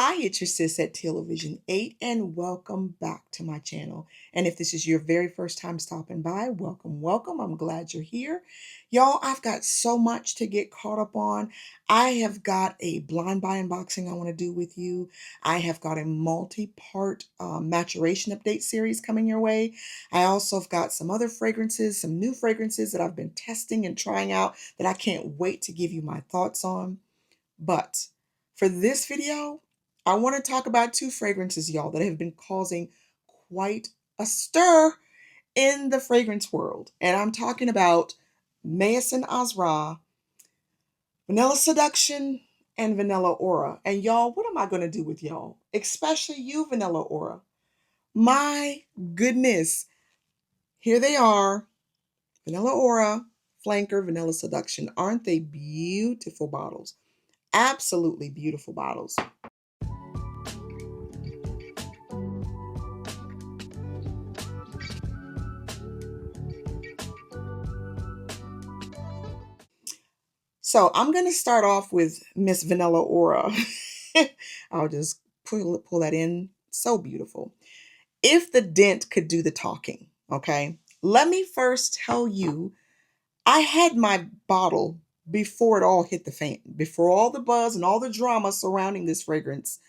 Hi, it's your sis at Television 8, and welcome back to my channel. And if this is your very first time stopping by, welcome, welcome. I'm glad you're here. Y'all, I've got so much to get caught up on. I have got a blind buy unboxing I want to do with you. I have got a multi-part maturation update series coming your way. I also have got some other fragrances, some new fragrances that I've been testing and trying out that I can't wait to give you my thoughts on. But for this video, I want to talk about two fragrances, y'all, that have been causing quite a stir in the fragrance world. And I'm talking about Maison Asrar, Vanilla Seduction, and Vanilla Aura. And y'all, what am I going to do with y'all? Especially you, Vanilla Aura. My goodness. Here they are. Vanilla Aura, Flanker, Vanilla Seduction. Aren't they beautiful bottles? Absolutely beautiful bottles. So I'm going to start off with Miss Vanilla Aura. I'll just pull that in. So beautiful. If the dent could do the talking, okay? Let me first tell you, I had my bottle before it all hit the fan, before all the buzz and all the drama surrounding this fragrance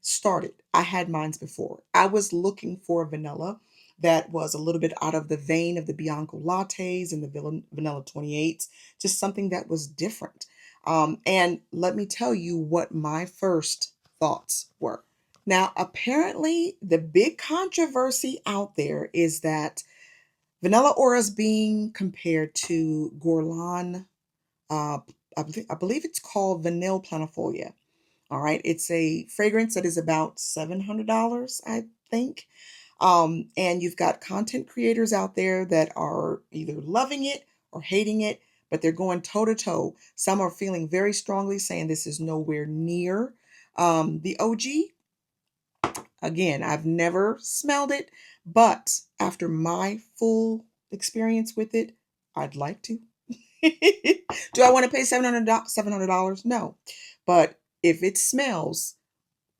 started. I had mines before. I was looking for a vanilla that was a little bit out of the vein of the Bianco lattes and the vanilla 28s, just something that was different. And let me tell you what my first thoughts were. Now, apparently, the big controversy out there is that Vanilla Aura is being compared to Guerlain. Uh, I believe it's called Vanille Planifolia. All right. It's a fragrance that is about $700, I think. And you've got content creators out there that are either loving it or hating it, but they're going toe to toe. Some are feeling very strongly saying this is nowhere near the OG. Again, I've never smelled it, but after my full experience with it, I'd like to. Do I want to pay $700? No. But if it smells,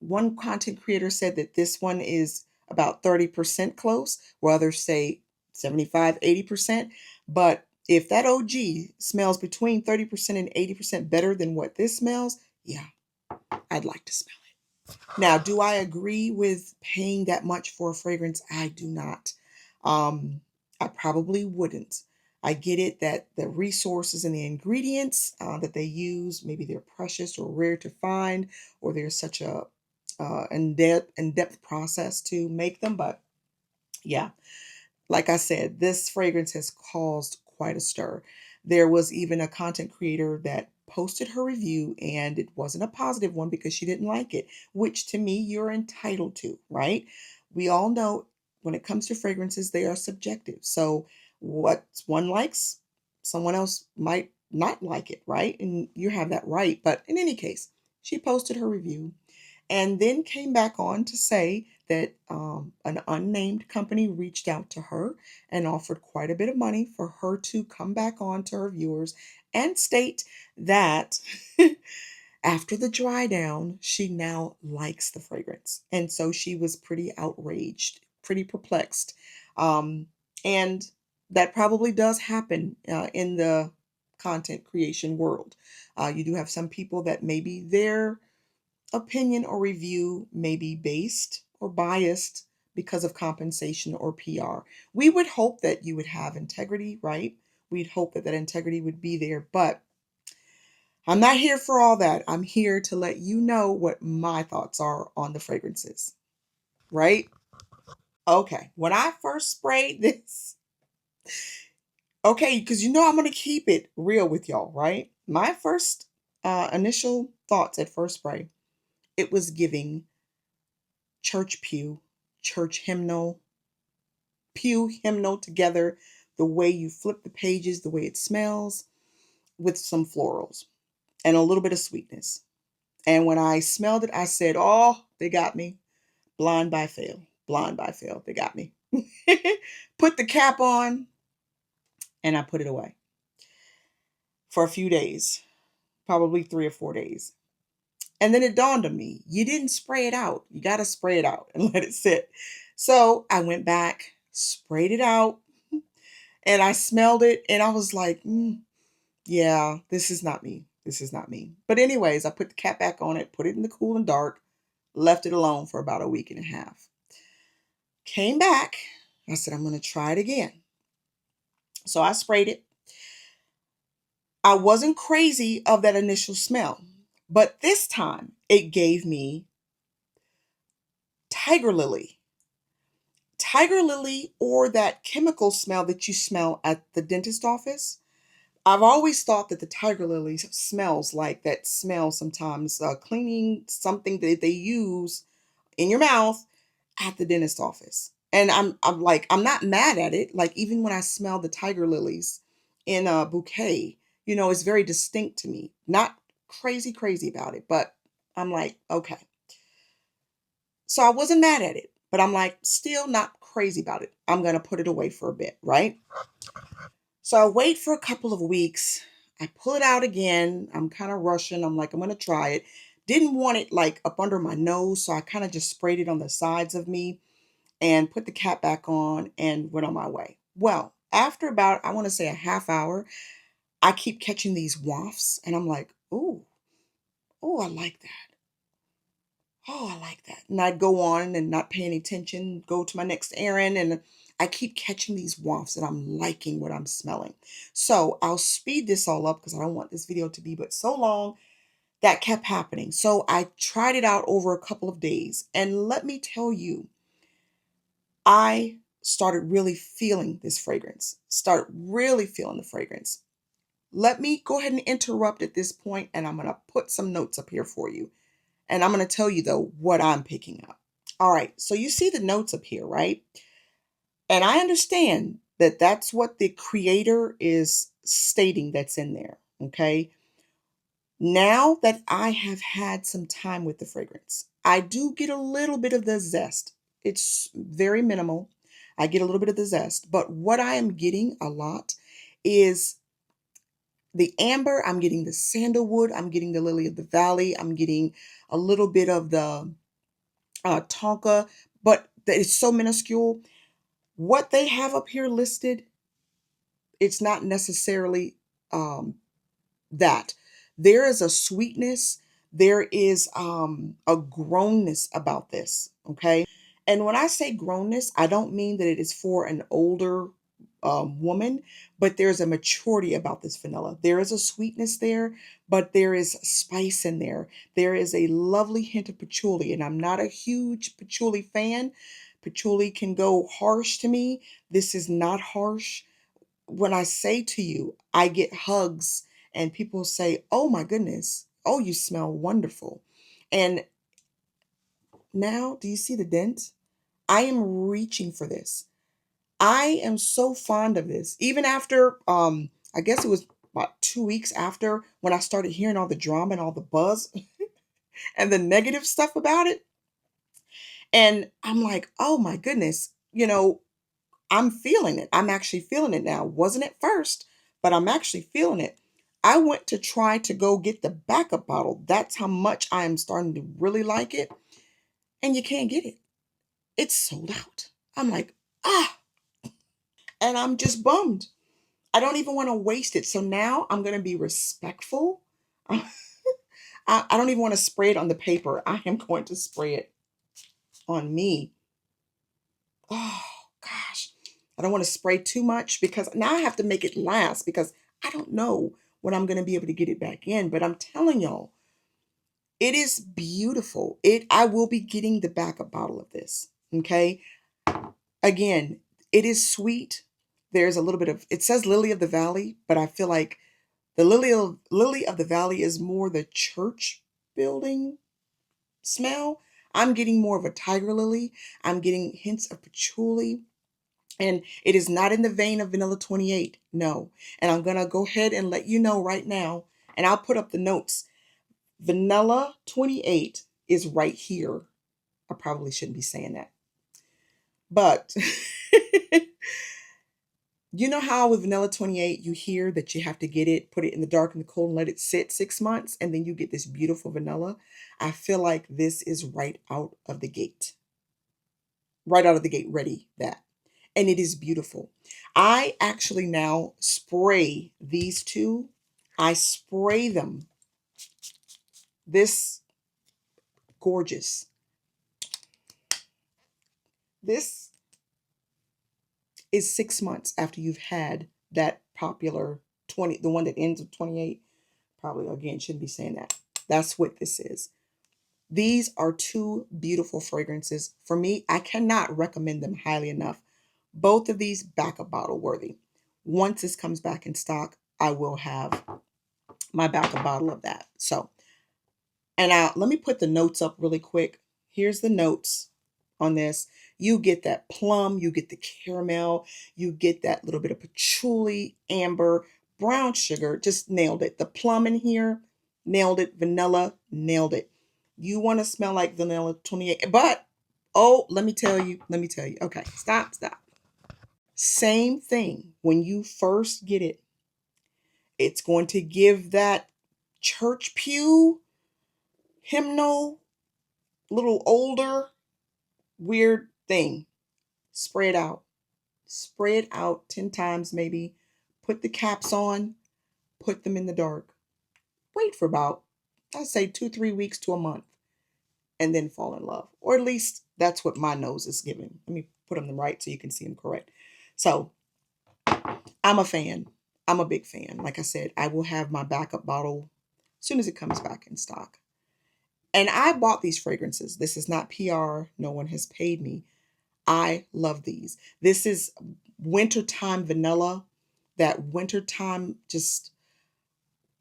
one content creator said that this one is about 30% close, while others say 75, 80%. But if that OG smells between 30% and 80% better than what this smells, yeah, I'd like to smell it. Now, do I agree with paying that much for a fragrance? I do not. I probably wouldn't. I get it that the resources and the ingredients that they use, maybe they're precious or rare to find, or there's such a in-depth process to make them. But yeah, like I said, this fragrance has caused quite a stir. There was even a content creator that posted her review, and it wasn't a positive one because she didn't like it, which to me, you're entitled to, right? We all know when it comes to fragrances, they are subjective. So what one likes, someone else might not like it, right? And you have that right. But in any case, she posted her review and then came back on to say that an unnamed company reached out to her and offered quite a bit of money for her to come back on to her viewers and state that after the dry down, she now likes the fragrance. And so she was pretty outraged, pretty perplexed. And that probably does happen in the content creation world. You do have some people that maybe their opinion or review may be based or biased because of compensation or PR. We would hope that you would have integrity, right? We'd hope that that integrity would be there, but I'm not here for all that. I'm here to let you know what my thoughts are on the fragrances, right? Okay, when I first sprayed this, okay, because you know I'm going to keep it real with y'all, right? My first initial thoughts at first spray, it was giving church pew, church hymnal, pew hymnal together, the way you flip the pages, the way it smells, with some florals and a little bit of sweetness. And when I smelled it, I said, oh, they got me. Blind by fail. Blind by fail. They got me. Put the cap on and I put it away for a few days, probably 3 or 4 days. And then it dawned on me, you didn't spray it out. You got to spray it out and let it sit. So I went back, sprayed it out, and I smelled it and I was like, yeah, this is not me. This is not me. But anyways, I put the cap back on it, put it in the cool and dark, left it alone for about a week and a half. Came back. I said, I'm going to try it again. So I sprayed it. I wasn't crazy of that initial smell, but this time it gave me tiger lily. Tiger lily, or that chemical smell that you smell at the dentist office. I've always thought that the tiger lily smells like that smell sometimes, cleaning something that they use in your mouth at the dentist office. And I'm like, I'm not mad at it. Like, even when I smell the tiger lilies in a bouquet, it's very distinct to me. Not crazy about it, but I'm like, okay. So I wasn't mad at it, but I'm like, still not crazy about it. I'm going to put it away for a bit, right? So I wait for a couple of weeks. I pull it out again. I'm kind of rushing. I'm like, I'm going to try it. Didn't want it like up under my nose. So I kind of just sprayed it on the sides of me and put the cap back on and went on my way. Well, after about, I want to say a half hour, I keep catching these wafts and I'm like, oh, I like that. Oh, I like that. And I'd go on and not pay any attention, go to my next errand, and I keep catching these wafts and I'm liking what I'm smelling. So I'll speed this all up because I don't want this video to be but so long. That kept happening. So I tried it out over a couple of days. And let me tell you, I started really feeling this fragrance, started really feeling the fragrance. Let me go ahead and interrupt at this point, and I'm going to put some notes up here for you. And I'm going to tell you, though, what I'm picking up. All right, so you see the notes up here, right? And I understand that that's what the creator is stating that's in there, okay? Now that I have had some time with the fragrance, I do get a little bit of the zest. It's very minimal. I get a little bit of the zest, but what I am getting a lot is the amber, I'm getting the sandalwood, I'm getting the lily of the valley, I'm getting a little bit of the tonka, but it's so minuscule. What they have up here listed, it's not necessarily um, that. There is a sweetness, there is a grownness about this, okay? And when I say grownness, I don't mean that it is for an older woman, but there's a maturity about this vanilla. There is a sweetness there, but there is spice in there. There is a lovely hint of patchouli, and I'm not a huge patchouli fan. Patchouli can go harsh to me. This is not harsh. When I say to you, I get hugs and people say, "Oh my goodness, oh, you smell wonderful." And now, do you see the dent? I am reaching for this. I am so fond of this. Even after, I guess it was about 2 weeks after when I started hearing all the drama and all the buzz and the negative stuff about it. And I'm like, oh my goodness, I'm feeling it. I'm actually feeling it now. Wasn't at first, but I'm actually feeling it. I went to try to go get the backup bottle. That's how much I am starting to really like it. And you can't get it. It's sold out. I'm like, ah, and I'm just bummed. I don't even want to waste it. So now I'm going to be respectful. I don't even want to spray it on the paper. I am going to spray it on me. Oh, gosh. I don't want to spray too much because now I have to make it last because I don't know when I'm going to be able to get it back in. But I'm telling y'all, it is beautiful. I will be getting the backup bottle of this. Okay. Again, it is sweet. There's a little bit of, it says lily of the valley, but I feel like the lily of the valley is more the church building smell. I'm getting more of a tiger lily. I'm getting hints of patchouli. And it is not in the vein of Vanilla 28. No. And I'm going to go ahead and let you know right now, and I'll put up the notes. Vanilla 28 is right here. I probably shouldn't be saying that. But You know how with vanilla 28, you hear that you have to get it, put it in the dark and the cold, and let it sit 6 months, and then you get this beautiful vanilla? I feel like this is right out of the gate. Right out of the gate, ready that. And it is beautiful. I actually now spray these two. I spray them. This gorgeous. This is 6 months after you've had that popular 20, the one that ends with 28. Probably again shouldn't be saying that. That's what this is. These are two beautiful fragrances. For me, I cannot recommend them highly enough. Both of these backup bottle worthy. Once this comes back in stock, I will have my backup bottle of that. So, and let me put the notes up really quick. Here's the notes on this. You get that plum, you get the caramel, you get that little bit of patchouli, amber, brown sugar. Just nailed it. The plum in here, nailed it. Vanilla, nailed it. You want to smell like vanilla 28, but oh, let me tell you. Okay, stop. Same thing when you first get it. It's going to give that church pew hymnal, little older, weird thing. Spray it out. Spray it out 10 times maybe. Put the caps on. Put them in the dark. Wait for about, I'd say 2, 3 weeks to a month. And then fall in love. Or at least that's what my nose is giving. Let me put them right so you can see them correct. So I'm a fan. I'm a big fan. Like I said, I will have my backup bottle as soon as it comes back in stock. And I bought these fragrances. This is not PR. No one has paid me. I love these. This is wintertime vanilla. That wintertime just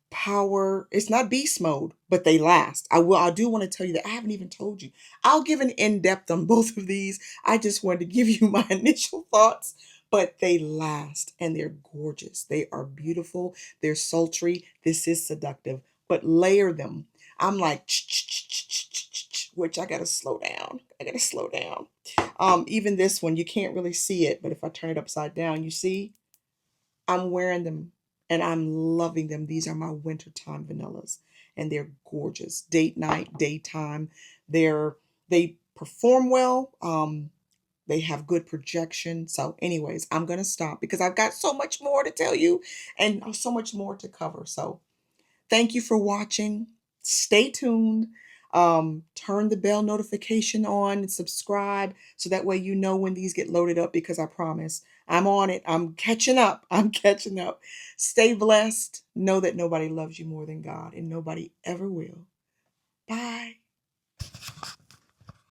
power. It's not beast mode, but they last. I do want to tell you that I haven't even told you. I'll give an in-depth on both of these. I just wanted to give you my initial thoughts, but they last and they're gorgeous. They are beautiful. They're sultry. This is seductive, but layer them. I'm like, which I gotta slow down. I gotta slow down. Even this one, you can't really see it, but if I turn it upside down, you see I'm wearing them and I'm loving them. These are my wintertime vanillas and they're gorgeous. Date night, daytime. They perform well. They have good projection. So, anyways, I'm gonna stop because I've got so much more to tell you and so much more to cover. So thank you for watching. Stay tuned. Turn the bell notification on and subscribe so that way you know when these get loaded up because I promise I'm on it. I'm catching up. I'm catching up. Stay blessed. Know that nobody loves you more than God and nobody ever will. Bye.